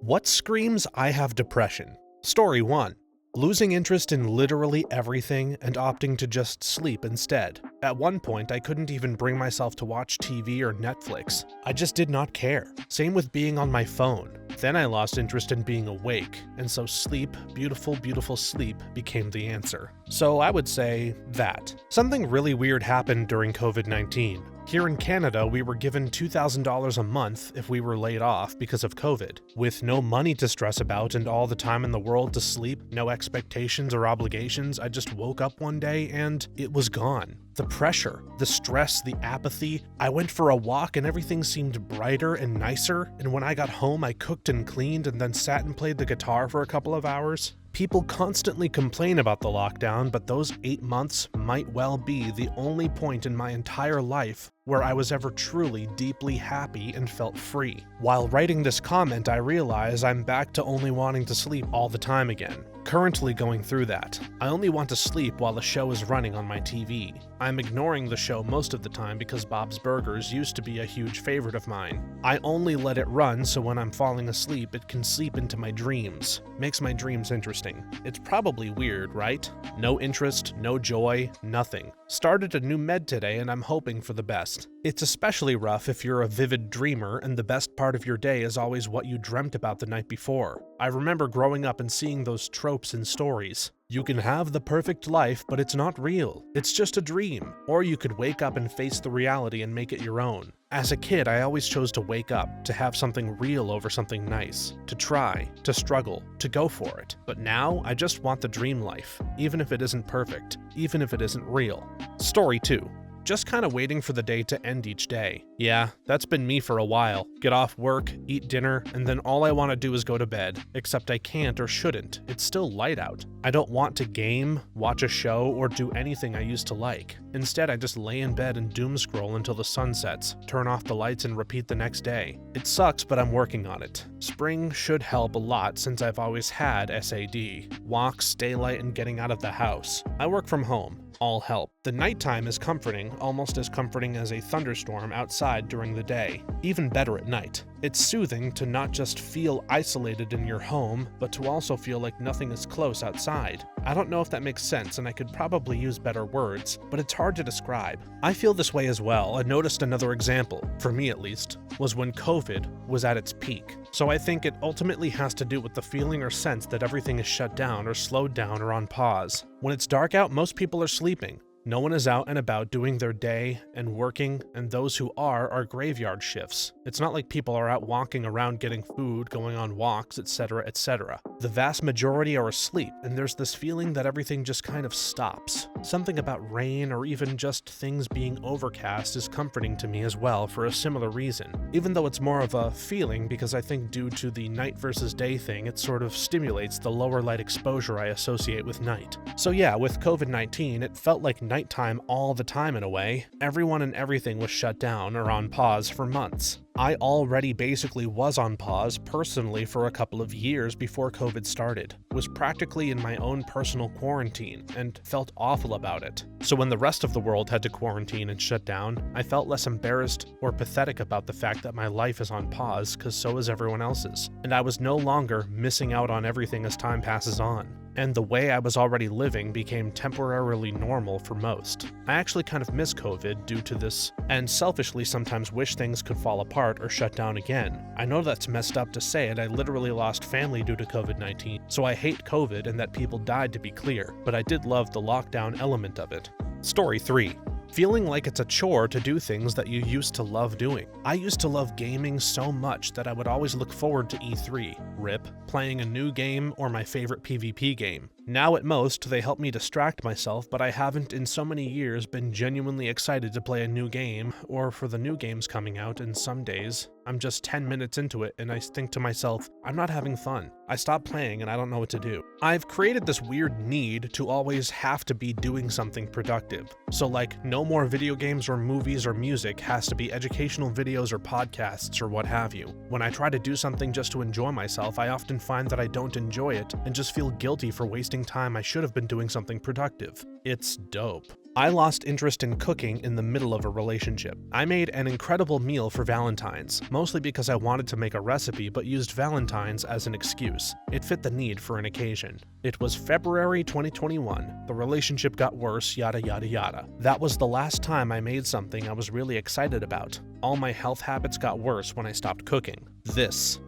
What screams I have depression? Story 1. Losing interest in literally everything and opting to just sleep instead. At one point, I couldn't even bring myself to watch TV or Netflix. I just did not care. Same with being on my phone. Then I lost interest in being awake, and so sleep, beautiful, beautiful sleep, became the answer. So I would say that. Something really weird happened during COVID-19. Here in Canada, we were given $2,000 a month if we were laid off because of COVID. With no money to stress about and all the time in the world to sleep, no expectations or obligations, I just woke up one day and it was gone. The pressure, the stress, the apathy. I went for a walk and everything seemed brighter and nicer, and when I got home I cooked and cleaned and then sat and played the guitar for a couple of hours. People constantly complain about the lockdown, but those 8 months might well be the only point in my entire life where I was ever truly deeply happy and felt free. While writing this comment, I realize I'm back to only wanting to sleep all the time again. Currently going through that. I only want to sleep while the show is running on my TV. I'm ignoring the show most of the time because Bob's Burgers used to be a huge favorite of mine. I only let it run so when I'm falling asleep it can seep into my dreams. Makes my dreams interesting. It's probably weird, right? No interest, no joy, nothing. Started a new med today and I'm hoping for the best. It's especially rough if you're a vivid dreamer and the best part of your day is always what you dreamt about the night before. I remember growing up and seeing those tropes in stories. You can have the perfect life, but it's not real. It's just a dream. Or you could wake up and face the reality and make it your own. As a kid, I always chose to wake up, to have something real over something nice, to try, to struggle, to go for it. But now, I just want the dream life, even if it isn't perfect, even if it isn't real. Story 2. Just kind of waiting for the day to end each day. Yeah, that's been me for a while. Get off work, eat dinner, and then all I want to do is go to bed. Except I can't or shouldn't. It's still light out. I don't want to game, watch a show, or do anything I used to like. Instead, I just lay in bed and doom scroll until the sun sets, turn off the lights, and repeat the next day. It sucks, but I'm working on it. Spring should help a lot since I've always had SAD. Walks, daylight, and getting out of the house. I work from home. All help. The nighttime is comforting, almost as comforting as a thunderstorm outside during the day. Even better at night. It's soothing to not just feel isolated in your home, but to also feel like nothing is close outside. I don't know if that makes sense, and I could probably use better words, but it's hard to describe. I feel this way as well, and noticed another example, for me at least, was when COVID was at its peak. So I think it ultimately has to do with the feeling or sense that everything is shut down or slowed down or on pause. When it's dark out, most people are sleeping. No one is out and about doing their day and working, and those who are graveyard shifts. It's not like people are out walking around getting food, going on walks, etc., etc. The vast majority are asleep, and there's this feeling that everything just kind of stops. Something about rain or even just things being overcast is comforting to me as well for a similar reason. Even though it's more of a feeling because I think due to the night versus day thing, it sort of stimulates the lower light exposure I associate with night. So yeah, with COVID-19, it felt like nighttime all the time in a way. Everyone and everything was shut down or on pause for months. I already basically was on pause personally for a couple of years before COVID started. Was practically in my own personal quarantine and felt awful about it. So when the rest of the world had to quarantine and shut down, I felt less embarrassed or pathetic about the fact that my life is on pause because so is everyone else's. And I was no longer missing out on everything as time passes on. And the way I was already living became temporarily normal for most. I actually kind of miss COVID due to this, and selfishly sometimes wish things could fall apart or shut down again. I know that's messed up to say it, I literally lost family due to COVID-19, so I hate COVID and that people died to be clear, but I did love the lockdown element of it. Story 3. Feeling like it's a chore to do things that you used to love doing. I used to love gaming so much that I would always look forward to E3, RIP, playing a new game or my favorite PvP game. Now at most, they help me distract myself, but I haven't in so many years been genuinely excited to play a new game, or for the new games coming out, and some days, I'm just 10 minutes into it and I think to myself, I'm not having fun. I stop playing and I don't know what to do. I've created this weird need to always have to be doing something productive. So like, no more video games or movies or music, has to be educational videos or podcasts or what have you. When I try to do something just to enjoy myself, I often find that I don't enjoy it and just feel guilty for wasting time I should have been doing something productive. It's dope. I lost interest in cooking in the middle of a relationship. I made an incredible meal for Valentine's, mostly because I wanted to make a recipe but used Valentine's as an excuse. It fit the need for an occasion. It was February 2021. The relationship got worse, yada yada yada. That was the last time I made something I was really excited about. All my health habits got worse when I stopped cooking.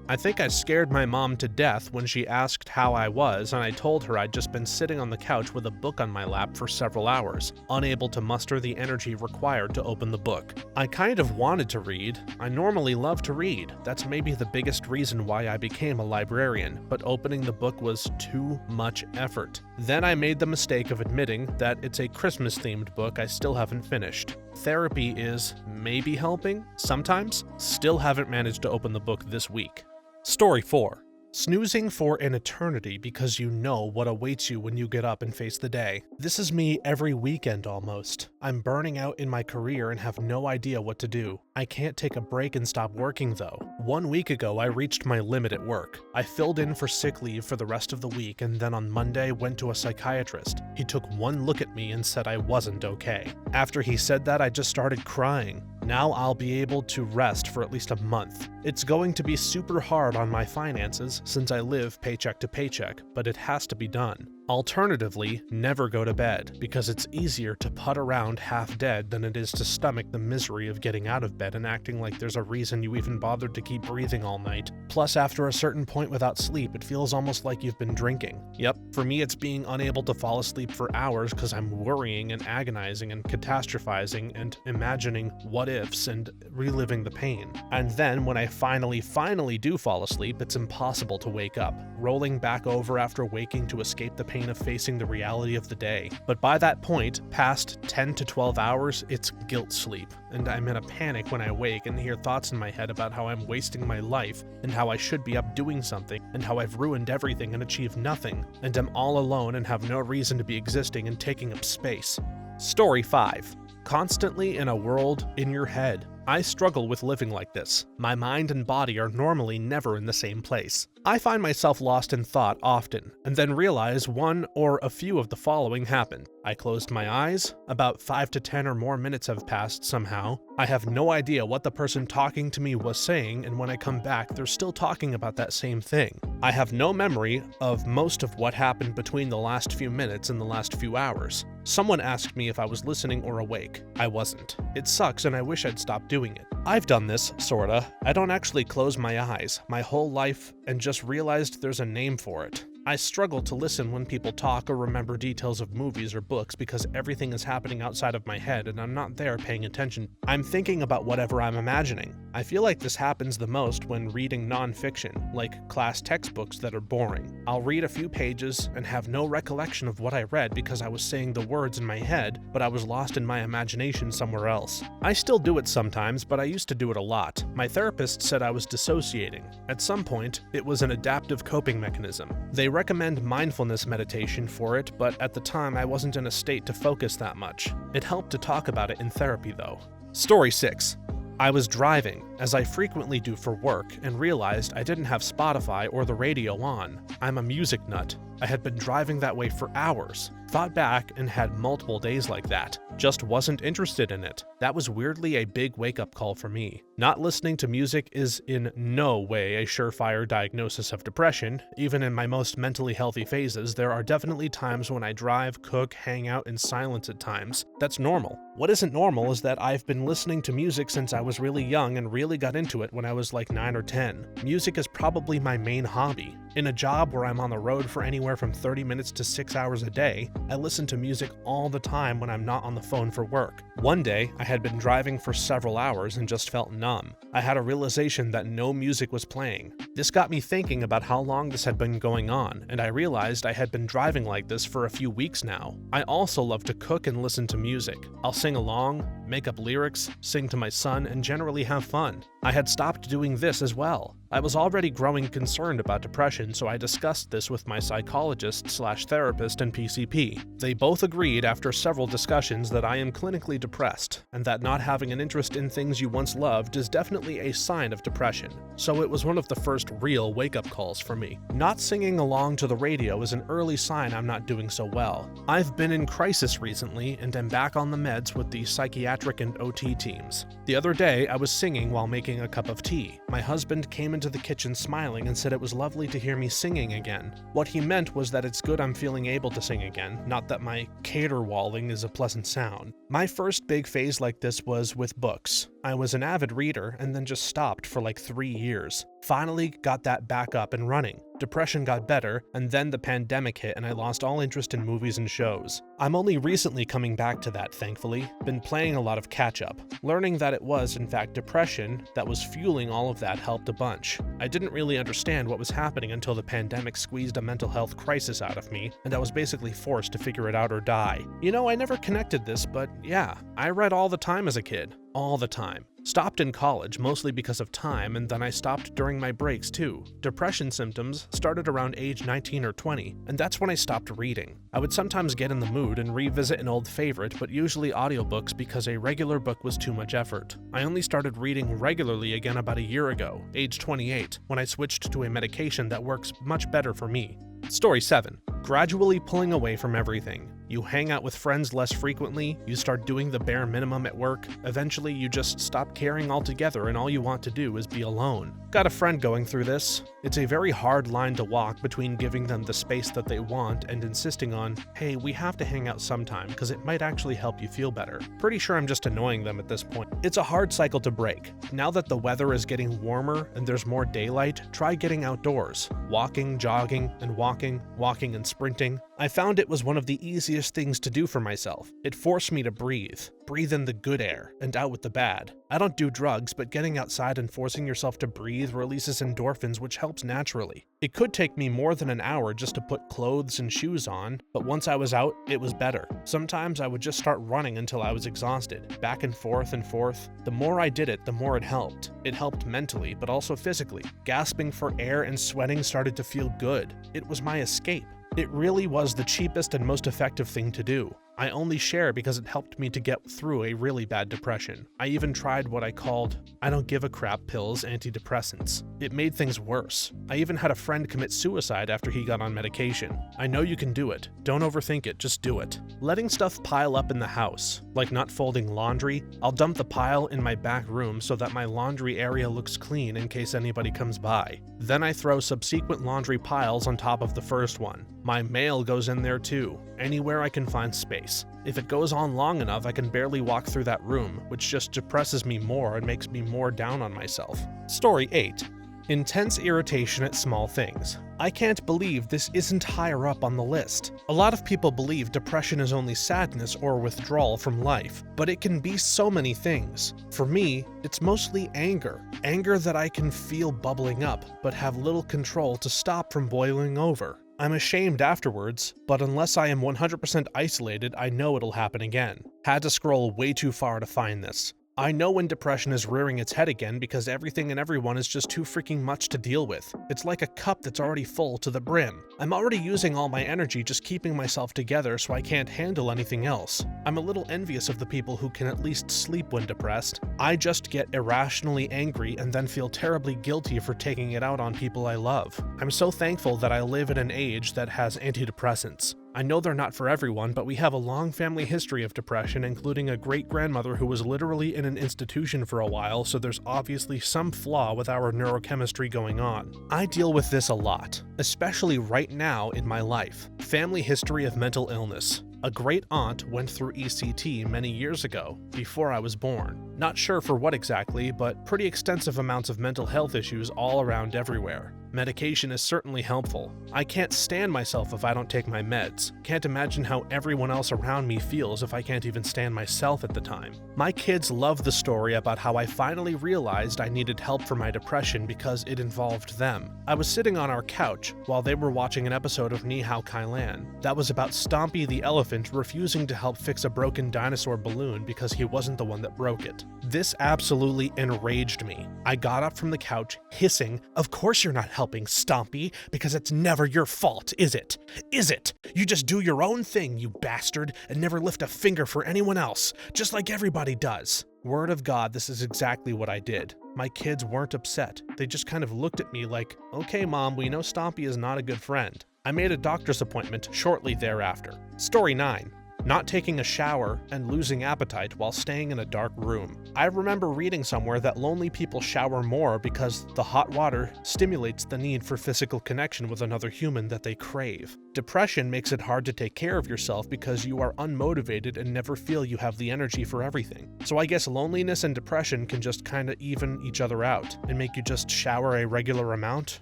I think I scared my mom to death when she asked how I was, and I told her I'd just been sitting on the couch with a book on my lap for several hours, unable to muster the energy required to open the book. I kind of wanted to read. I normally love to read. That's maybe the biggest reason why I became a librarian, but opening the book was too much effort. Then I made the mistake of admitting that it's a Christmas-themed book I still haven't finished. Therapy is maybe helping, sometimes. Still haven't managed to open the book this week. Story 4. Snoozing for an eternity because you know what awaits you when you get up and face the day. This is me every weekend almost. I'm burning out in my career and have no idea what to do. I can't take a break and stop working though. 1 week ago, I reached my limit at work. I filled in for sick leave for the rest of the week and then on Monday went to a psychiatrist. He took one look at me and said I wasn't okay. After he said that, I just started crying. Now I'll be able to rest for at least a month. It's going to be super hard on my finances since I live paycheck to paycheck, but it has to be done. Alternatively, never go to bed, because it's easier to putt around half dead than it is to stomach the misery of getting out of bed and acting like there's a reason you even bothered to keep breathing all night. Plus, after a certain point without sleep, it feels almost like you've been drinking. Yep, for me it's being unable to fall asleep for hours because I'm worrying and agonizing and catastrophizing and imagining what ifs and reliving the pain. And then when I finally do fall asleep, it's impossible to wake up, rolling back over after waking to escape the pain of facing the reality of the day. But by that point, past 10 to 12 hours, it's guilt sleep, and I'm in a panic when I wake and hear thoughts in my head about how I'm wasting my life, and how I should be up doing something, and how I've ruined everything and achieved nothing, and am all alone and have no reason to be existing and taking up space. Story 5. Constantly in a world in your head. I struggle with living like this. My mind and body are normally never in the same place. I find myself lost in thought often, and then realize one or a few of the following happened. I closed my eyes, about 5 to 10 or more minutes have passed somehow. I have no idea what the person talking to me was saying, and when I come back, they're still talking about that same thing. I have no memory of most of what happened between the last few minutes and the last few hours. Someone asked me if I was listening or awake. I wasn't. It sucks and I wish I'd stopped doing it. I've done this, sorta. I don't actually close my eyes my whole life and just realized there's a name for it. I struggle to listen when people talk or remember details of movies or books because everything is happening outside of my head and I'm not there paying attention. I'm thinking about whatever I'm imagining. I feel like this happens the most when reading nonfiction, like class textbooks that are boring. I'll read a few pages and have no recollection of what I read because I was saying the words in my head, but I was lost in my imagination somewhere else. I still do it sometimes, but I used to do it a lot. My therapist said I was dissociating. At some point, it was an adaptive coping mechanism. They recommend mindfulness meditation for it, but at the time I wasn't in a state to focus that much. It helped to talk about it in therapy though. Story 6. I was driving, as I frequently do for work, and realized I didn't have Spotify or the radio on. I'm a music nut. I had been driving that way for hours. Thought back and had multiple days like that. Just wasn't interested in it. That was weirdly a big wake-up call for me. Not listening to music is in no way a surefire diagnosis of depression. Even in my most mentally healthy phases, there are definitely times when I drive, cook, hang out in silence at times. That's normal. What isn't normal is that I've been listening to music since I was really young and really got into it when I was like 9 or 10. Music is probably my main hobby. In a job where I'm on the road for anywhere from 30 minutes to 6 hours a day, I listen to music all the time when I'm not on the phone for work. One day, I had been driving for several hours and just felt numb. I had a realization that no music was playing. This got me thinking about how long this had been going on, and I realized I had been driving like this for a few weeks now. I also love to cook and listen to music. I'll sing along, make up lyrics, sing to my son, and generally have fun. I had stopped doing this as well. I was already growing concerned about depression, so I discussed this with my psychologist/therapist and PCP. They both agreed after several discussions that I am clinically depressed, and that not having an interest in things you once loved is definitely a sign of depression. So it was one of the first real wake-up calls for me. Not singing along to the radio is an early sign I'm not doing so well. I've been in crisis recently and am back on the meds with the psychiatric and OT teams. The other day, I was singing while making a cup of tea. My husband came into the kitchen smiling and said it was lovely to hear me singing again. What he meant was that it's good I'm feeling able to sing again, not that my caterwauling is a pleasant sound. My first big phase like this was with books. I was an avid reader and then just stopped for like 3 years. Finally got that back up and running. Depression got better, and then the pandemic hit and I lost all interest in movies and shows. I'm only recently coming back to that, thankfully. Been playing a lot of catch-up. Learning that it was, in fact, depression that was fueling all of that helped a bunch. I didn't really understand what was happening until the pandemic squeezed a mental health crisis out of me, and I was basically forced to figure it out or die. You know, I never connected this, but yeah, I read all the time as a kid. All the time. Stopped in college, mostly because of time, and then I stopped during my breaks too. Depression symptoms started around age 19 or 20, and that's when I stopped reading. I would sometimes get in the mood and revisit an old favorite, but usually audiobooks because a regular book was too much effort. I only started reading regularly again about a year ago, age 28, when I switched to a medication that works much better for me. Story 7. Gradually pulling away from everything. You hang out with friends less frequently, you start doing the bare minimum at work, eventually you just stop caring altogether and all you want to do is be alone. Got a friend going through this. It's a very hard line to walk between giving them the space that they want and insisting on, hey, we have to hang out sometime because it might actually help you feel better. Pretty sure I'm just annoying them at this point. It's a hard cycle to break. Now that the weather is getting warmer and there's more daylight, try getting outdoors. Walking, jogging, and walking and sprinting. I found it was one of the easiest things to do for myself. It forced me to breathe in the good air, and out with the bad. I don't do drugs, but getting outside and forcing yourself to breathe releases endorphins, which helps naturally. It could take me more than an hour just to put clothes and shoes on, but once I was out, it was better. Sometimes I would just start running until I was exhausted, back and forth and forth. The more I did it, the more it helped. It helped mentally, but also physically. Gasping for air and sweating started to feel good. It was my escape. It really was the cheapest and most effective thing to do. I only share because it helped me to get through a really bad depression. I even tried what I called I don't give a crap pills antidepressants. It made things worse. I even had a friend commit suicide after he got on medication. I know you can do it. Don't overthink it, just do it. Letting stuff pile up in the house, like not folding laundry, I'll dump the pile in my back room so that my laundry area looks clean in case anybody comes by. Then I throw subsequent laundry piles on top of the first one. My mail goes in there too, anywhere I can find space. If it goes on long enough, I can barely walk through that room, which just depresses me more and makes me more down on myself. Story 8. Intense irritation at small things. I can't believe this isn't higher up on the list. A lot of people believe depression is only sadness or withdrawal from life, but it can be so many things. For me, it's mostly anger. Anger that I can feel bubbling up, but have little control to stop from boiling over. I'm ashamed afterwards, but unless I am 100% isolated, I know it'll happen again. Had to scroll way too far to find this. I know when depression is rearing its head again because everything and everyone is just too freaking much to deal with. It's like a cup that's already full to the brim. I'm already using all my energy just keeping myself together so I can't handle anything else. I'm a little envious of the people who can at least sleep when depressed. I just get irrationally angry and then feel terribly guilty for taking it out on people I love. I'm so thankful that I live in an age that has antidepressants. I know they're not for everyone, but we have a long family history of depression, including a great-grandmother who was literally in an institution for a while, so there's obviously some flaw with our neurochemistry going on. I deal with this a lot, especially right now in my life. Family history of mental illness. A great aunt went through ECT many years ago, before I was born. Not sure for what exactly, but pretty extensive amounts of mental health issues all around everywhere. Medication is certainly helpful. I can't stand myself if I don't take my meds. Can't imagine how everyone else around me feels if I can't even stand myself at the time. My kids love the story about how I finally realized I needed help for my depression because it involved them. I was sitting on our couch while they were watching an episode of Ni Hao Kai Lan that was about Stompy the elephant refusing to help fix a broken dinosaur balloon because he wasn't the one that broke it. This absolutely enraged me. I got up from the couch, hissing, "Of course you're not helping, Stompy, because it's never your fault, is it? Is it? You just do your own thing, you bastard, and never lift a finger for anyone else, just like everybody does." Word of God, this is exactly what I did. My kids weren't upset. They just kind of looked at me like, "Okay, Mom, we know Stompy is not a good friend." I made a doctor's appointment shortly thereafter. Story 9. Not taking a shower and losing appetite while staying in a dark room. I remember reading somewhere that lonely people shower more because the hot water stimulates the need for physical connection with another human that they crave. Depression makes it hard to take care of yourself because you are unmotivated and never feel you have the energy for everything. So I guess loneliness and depression can just kinda even each other out and make you just shower a regular amount,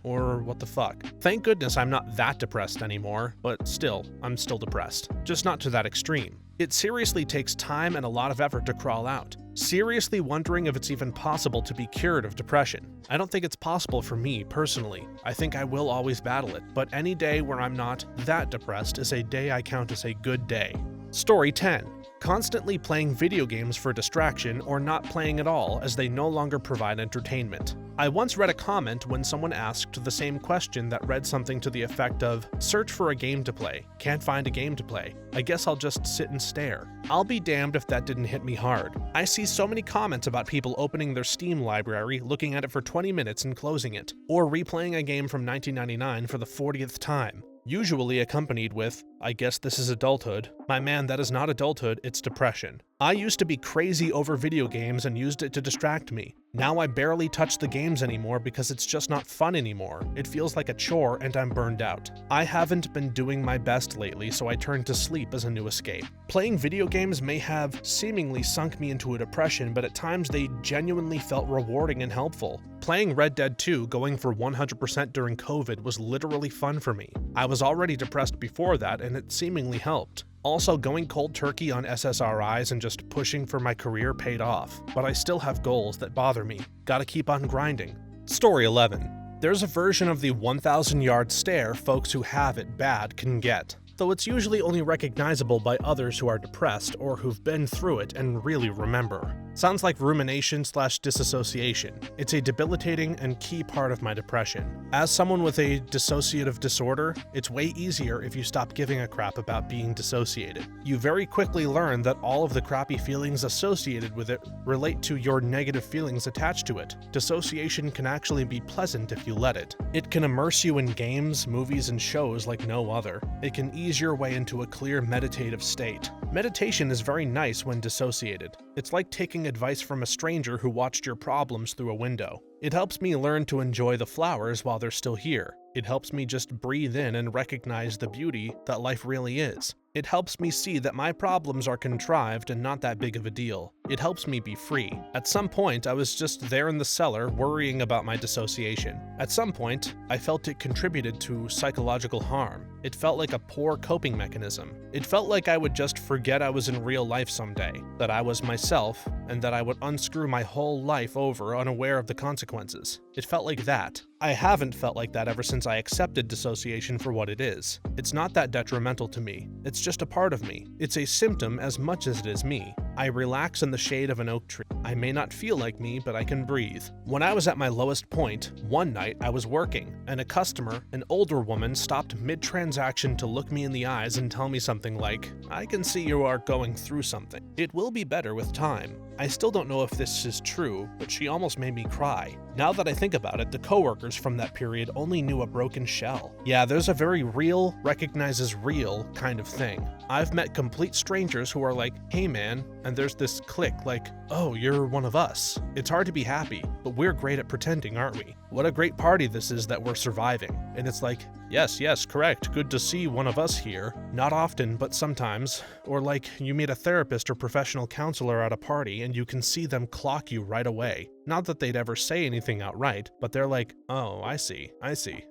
or what the fuck. Thank goodness I'm not that depressed anymore, but still, I'm still depressed. Just not to that extreme. It seriously takes time and a lot of effort to crawl out. Seriously wondering if it's even possible to be cured of depression. I don't think it's possible for me, personally. I think I will always battle it, but any day where I'm not that depressed is a day I count as a good day. Story 10. Constantly playing video games for distraction or not playing at all as they no longer provide entertainment. I once read a comment when someone asked the same question that read something to the effect of, "Search for a game to play. Can't find a game to play. I guess I'll just sit and stare." I'll be damned if that didn't hit me hard. I see so many comments about people opening their Steam library, looking at it for 20 minutes and closing it, or replaying a game from 1999 for the 40th time. Usually accompanied with, "I guess this is adulthood." My man, that is not adulthood, it's depression. I used to be crazy over video games and used it to distract me. Now I barely touch the games anymore because it's just not fun anymore. It feels like a chore and I'm burned out. I haven't been doing my best lately, so I turned to sleep as a new escape. Playing video games may have seemingly sunk me into a depression, but at times they genuinely felt rewarding and helpful. Playing Red Dead 2 going for 100% during COVID was literally fun for me. I was already depressed before that and it seemingly helped. Also, going cold turkey on SSRIs and just pushing for my career paid off, but I still have goals that bother me. Gotta keep on grinding. Story 11. There's a version of the 1,000-yard stare folks who have it bad can get, though it's usually only recognizable by others who are depressed or who've been through it and really remember. Sounds like rumination/dissociation. It's a debilitating and key part of my depression. As someone with a dissociative disorder, it's way easier if you stop giving a crap about being dissociated. You very quickly learn that all of the crappy feelings associated with it relate to your negative feelings attached to it. Dissociation can actually be pleasant if you let it. It can immerse you in games, movies, and shows like no other. It can ease your way into a clear meditative state. Meditation is very nice when dissociated. It's like taking advice from a stranger who watched your problems through a window. It helps me learn to enjoy the flowers while they're still here. It helps me just breathe in and recognize the beauty that life really is. It helps me see that my problems are contrived and not that big of a deal. It helps me be free. At some point, I was just there in the cellar worrying about my dissociation. At some point, I felt it contributed to psychological harm. It felt like a poor coping mechanism. It felt like I would just forget I was in real life someday, that I was myself, and that I would unscrew my whole life over unaware of the consequences. It felt like that. I haven't felt like that ever since I accepted dissociation for what it is. It's not that detrimental to me. It's just a part of me. It's a symptom as much as it is me. I relax in the shade of an oak tree. I may not feel like me, but I can breathe. When I was at my lowest point, one night I was working, and a customer, an older woman, stopped mid-transaction to look me in the eyes and tell me something like, "I can see you are going through something. It will be better with time." I still don't know if this is true, but she almost made me cry. Now that I think about it, the coworkers from that period only knew a broken shell. Yeah, there's a very real, recognizes real kind of thing. I've met complete strangers who are like, "Hey man," and there's this click like, "Oh, you're one of us." It's hard to be happy, but we're great at pretending, aren't we? What a great party this is that we're surviving. And it's like, Yes, correct, good to see one of us here. Not often, but sometimes. Or like, you meet a therapist or professional counselor at a party and you can see them clock you right away. Not that they'd ever say anything outright, but they're like, oh, I see,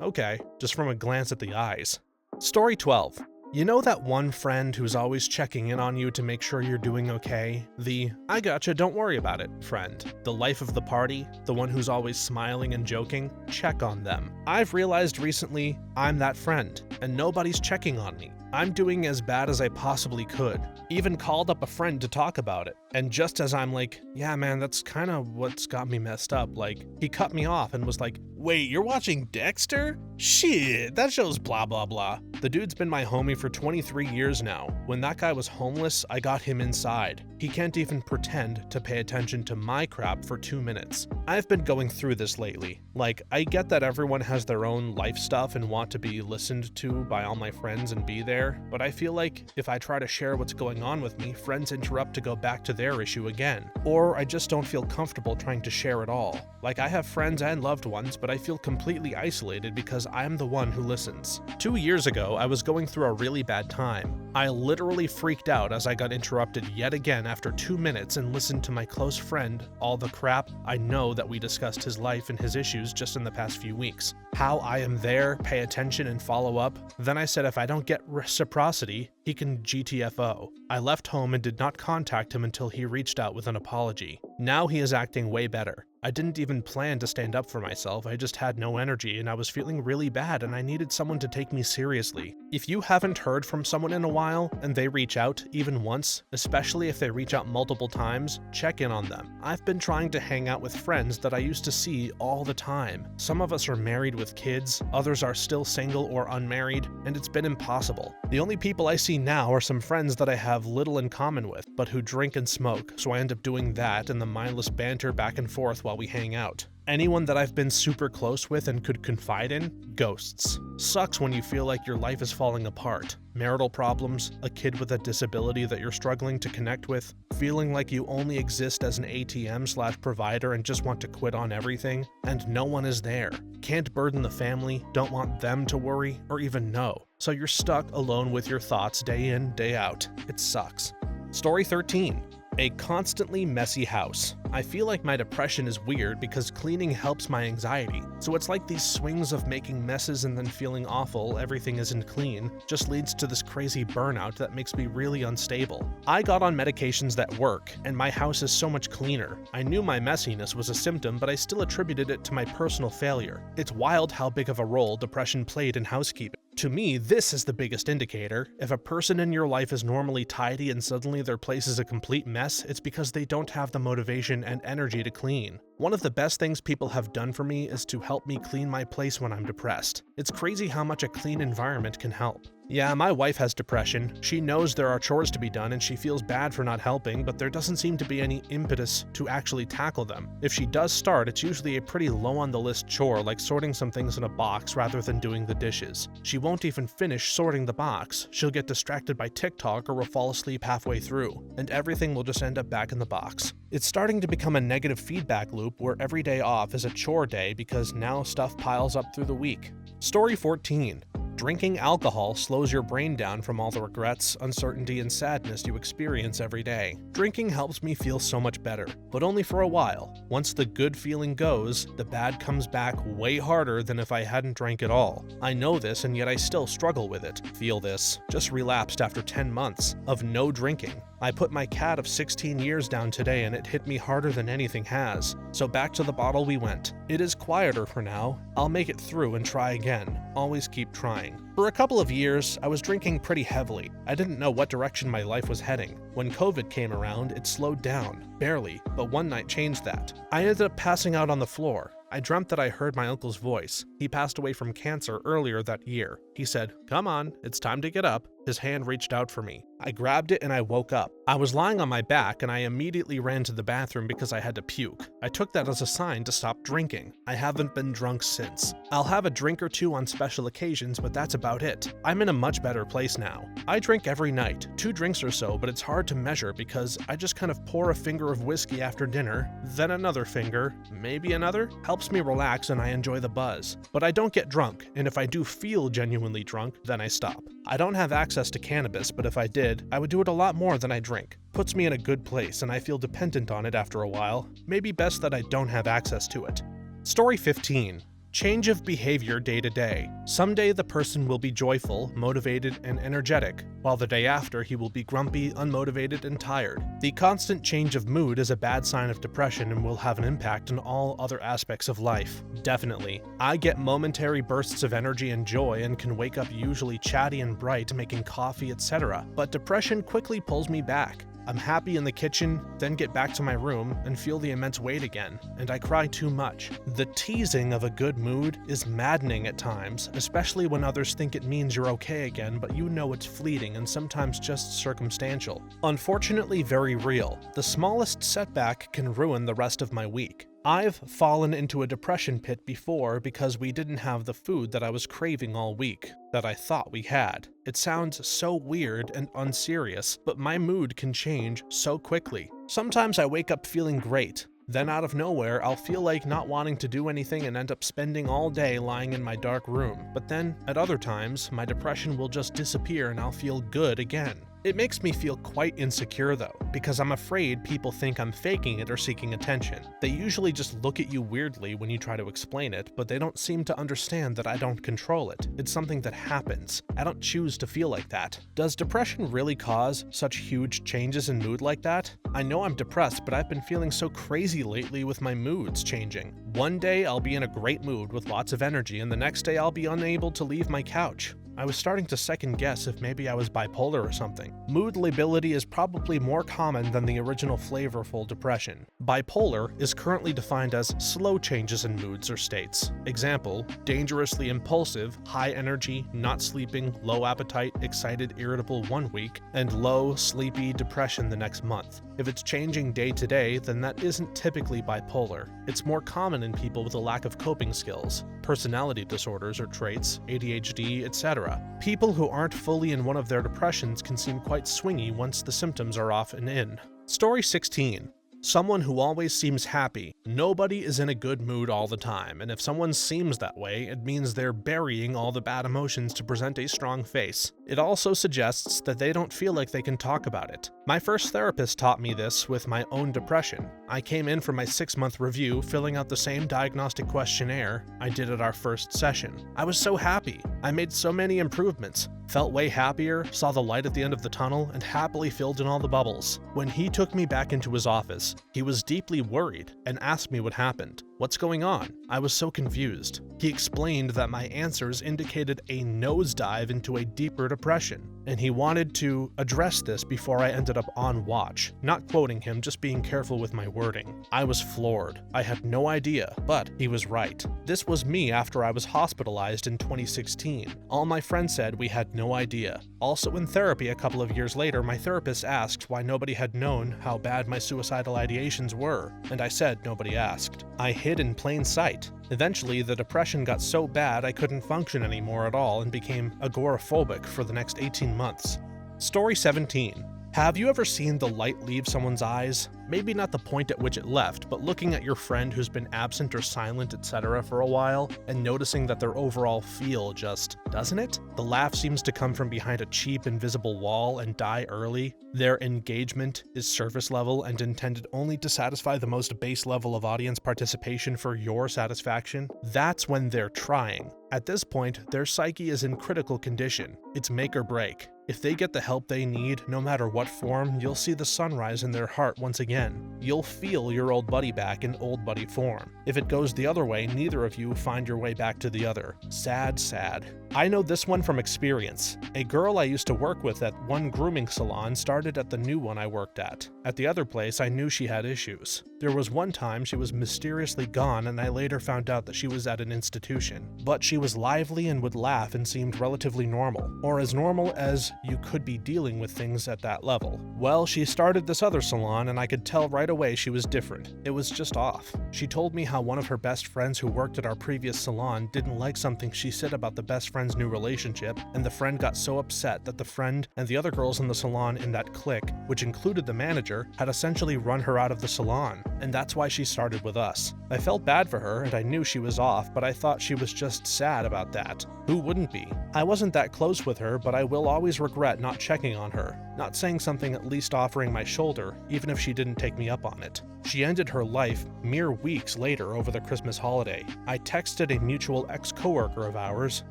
okay, just from a glance at the eyes. Story 12. You know that one friend who's always checking in on you to make sure you're doing okay? The "I gotcha, don't worry about it" friend. The life of the party, the one who's always smiling and joking? Check on them. I've realized recently I'm that friend, and nobody's checking on me. I'm doing as bad as I possibly could. Even called up a friend to talk about it. And just as I'm like, yeah man, that's kind of what's got me messed up, like, he cut me off and was like, wait, you're watching Dexter? Shit, that show's blah blah blah. The dude's been my homie for 23 years now. When that guy was homeless, I got him inside. He can't even pretend to pay attention to my crap for 2 minutes. I've been going through this lately. Like, I get that everyone has their own life stuff and want to be listened to by all my friends and be there, but I feel like if I try to share what's going on with me, friends interrupt to go back to their issue again. Or I just don't feel comfortable trying to share it all. Like, I have friends and loved ones, but I feel completely isolated because I'm the one who listens. 2 years ago, I was going through a really bad time. I literally freaked out as I got interrupted yet again after 2 minutes and listened to my close friend all the crap I know that we discussed his life and his issues just in the past few weeks. How I am there, pay attention, and follow up. Then I said if I don't get reciprocity, he can GTFO. I left home and did not contact him until he reached out with an apology. Now he is acting way better. I didn't even plan to stand up for myself, I just had no energy and I was feeling really bad and I needed someone to take me seriously. If you haven't heard from someone in a while and they reach out even once, especially if they reach out multiple times, check in on them. I've been trying to hang out with friends that I used to see all the time. Some of us are married with kids, others are still single or unmarried, and it's been impossible. The only people I see now are some friends that I have little in common with, but who drink and smoke, so I end up doing that and the mindless banter back and forth while we hang out. Anyone that I've been super close with and could confide in? Ghosts. Sucks when you feel like your life is falling apart. Marital problems, a kid with a disability that you're struggling to connect with, feeling like you only exist as an ATM/provider and just want to quit on everything, and no one is there. Can't burden the family, don't want them to worry or even know. So you're stuck alone with your thoughts day in, day out. It sucks. Story 13. A constantly messy house. I feel like my depression is weird because cleaning helps my anxiety. So it's like these swings of making messes and then feeling awful, everything isn't clean, just leads to this crazy burnout that makes me really unstable. I got on medications that work, and my house is so much cleaner. I knew my messiness was a symptom, but I still attributed it to my personal failure. It's wild how big of a role depression played in housekeeping. To me, this is the biggest indicator. If a person in your life is normally tidy and suddenly their place is a complete mess, it's because they don't have the motivation and energy to clean. One of the best things people have done for me is to help me clean my place when I'm depressed. It's crazy how much a clean environment can help. Yeah, my wife has depression. She knows there are chores to be done and she feels bad for not helping, but there doesn't seem to be any impetus to actually tackle them. If she does start, it's usually a pretty low on the list chore, like sorting some things in a box rather than doing the dishes. She won't even finish sorting the box. She'll get distracted by TikTok or will fall asleep halfway through, and everything will just end up back in the box. It's starting to become a negative feedback loop where every day off is a chore day because now stuff piles up through the week. Story 14. Drinking alcohol slows your brain down from all the regrets, uncertainty, and sadness you experience every day. Drinking helps me feel so much better, but only for a while. Once the good feeling goes, the bad comes back way harder than if I hadn't drank at all. I know this, and yet I still struggle with it. Feel this. Just relapsed after 10 months of no drinking. I put my cat of 16 years down today and it hit me harder than anything has. So back to the bottle we went. It is quieter for now. I'll make it through and try again. Always keep trying. For a couple of years, I was drinking pretty heavily. I didn't know what direction my life was heading. When COVID came around, it slowed down. Barely, but one night changed that. I ended up passing out on the floor. I dreamt that I heard my uncle's voice. He passed away from cancer earlier that year. He said, "Come on, it's time to get up." His hand reached out for me. I grabbed it and I woke up. I was lying on my back and I immediately ran to the bathroom because I had to puke. I took that as a sign to stop drinking. I haven't been drunk since. I'll have a drink or two on special occasions, but that's about it. I'm in a much better place now. I drink every night, 2 drinks or so, but it's hard to measure because I just kind of pour a finger of whiskey after dinner, then another finger, maybe another. Helps me relax and I enjoy the buzz. But I don't get drunk, and if I do feel genuinely drunk, then I stop. I don't have access to cannabis, but if I did, I would do it a lot more than I drink. Puts me in a good place and I feel dependent on it after a while. Maybe best that I don't have access to it. Story 15. Change of behavior day to day. Someday the person will be joyful, motivated, and energetic, while the day after he will be grumpy, unmotivated, and tired. The constant change of mood is a bad sign of depression and will have an impact on all other aspects of life. Definitely. I get momentary bursts of energy and joy and can wake up usually chatty and bright, making coffee, etc. But depression quickly pulls me back. I'm happy in the kitchen, then get back to my room and feel the immense weight again, and I cry too much. The teasing of a good mood is maddening at times, especially when others think it means you're okay again, but you know it's fleeting and sometimes just circumstantial. Unfortunately, very real. The smallest setback can ruin the rest of my week. I've fallen into a depression pit before because we didn't have the food that I was craving all week, that I thought we had. It sounds so weird and unserious, but my mood can change so quickly. Sometimes I wake up feeling great. Then out of nowhere, I'll feel like not wanting to do anything and end up spending all day lying in my dark room. But then, at other times, my depression will just disappear and I'll feel good again. It makes me feel quite insecure though, because I'm afraid people think I'm faking it or seeking attention. They usually just look at you weirdly when you try to explain it, but they don't seem to understand that I don't control it. It's something that happens. I don't choose to feel like that. Does depression really cause such huge changes in mood like that? I know I'm depressed, but I've been feeling so crazy lately with my moods changing. One day I'll be in a great mood with lots of energy, and the next day I'll be unable to leave my couch. I was starting to second guess if maybe I was bipolar or something. Mood lability is probably more common than the original flavorful depression. Bipolar is currently defined as slow changes in moods or states. Example, dangerously impulsive, high energy, not sleeping, low appetite, excited, irritable 1 week, and low, sleepy depression the next month. If it's changing day to day, then that isn't typically bipolar. It's more common in people with a lack of coping skills, personality disorders or traits, ADHD, etc. People who aren't fully in one of their depressions can seem quite swingy once the symptoms are off and in. Story 16. Someone who always seems happy. Nobody is in a good mood all the time, and if someone seems that way, it means they're burying all the bad emotions to present a strong face. It also suggests that they don't feel like they can talk about it. My first therapist taught me this with my own depression. I came in for my 6-month review, filling out the same diagnostic questionnaire I did at our first session. I was so happy. I made so many improvements. Felt way happier, saw the light at the end of the tunnel, and happily filled in all the bubbles. When he took me back into his office, he was deeply worried and asked me what happened. What's going on? I was so confused. He explained that my answers indicated a nosedive into a deeper depression, and he wanted to address this before I ended up on watch. Not quoting him, just being careful with my wording. I was floored. I had no idea, but he was right. This was me after I was hospitalized in 2016. All my friends said we had no idea. Also in therapy a couple of years later, my therapist asked why nobody had known how bad my suicidal ideations were, and I said nobody asked. I hid in plain sight. Eventually, the depression got so bad I couldn't function anymore at all and became agoraphobic for the next 18 months. Story 17. Have you ever seen the light leave someone's eyes? Maybe not the point at which it left, but looking at your friend who's been absent or silent, etc. for a while, and noticing that their overall feel just doesn't it? The laugh seems to come from behind a cheap, invisible wall and die early. Their engagement is surface level and intended only to satisfy the most base level of audience participation for your satisfaction. That's when they're trying. At this point, their psyche is in critical condition. It's make or break. If they get the help they need, no matter what form, you'll see the sunrise in their heart once again. You'll feel your old buddy back in old buddy form. If it goes the other way, neither of you find your way back to the other. Sad, sad. I know this one from experience. A girl I used to work with at one grooming salon started at the new one I worked at. At the other place, I knew she had issues. There was one time she was mysteriously gone and I later found out that she was at an institution. But she was lively and would laugh and seemed relatively normal, or as normal as you could be dealing with things at that level. Well, she started this other salon and I could tell right away she was different. It was just off. She told me how one of her best friends who worked at our previous salon didn't like something she said about the best friend's new relationship, and the friend got so upset that the friend and the other girls in the salon in that clique, which included the manager, had essentially run her out of the salon, and that's why she started with us. I felt bad for her and I knew she was off, but I thought she was just sad about that. Who wouldn't be? I wasn't that close with her, but I will always regret not checking on her, not saying something, at least offering my shoulder, even if she didn't take me up on it. She ended her life mere weeks later over the Christmas holiday. I texted a mutual ex-coworker of ours,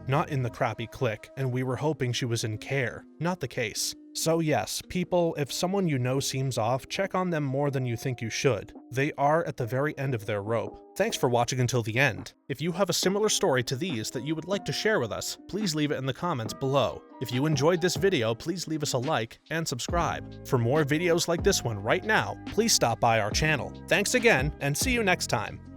not in the crappy clique, and we were hoping she was in care. Not the case. So yes, people, if someone you know seems off, check on them more than you think you should. They are at the very end of their rope. Thanks for watching until the end. If you have a similar story to these that you would like to share with us, please leave it in the comments below. If you enjoyed this video, please leave us a like and subscribe. For more videos like this one right now, please stop by our channel. Thanks again, and see you next time.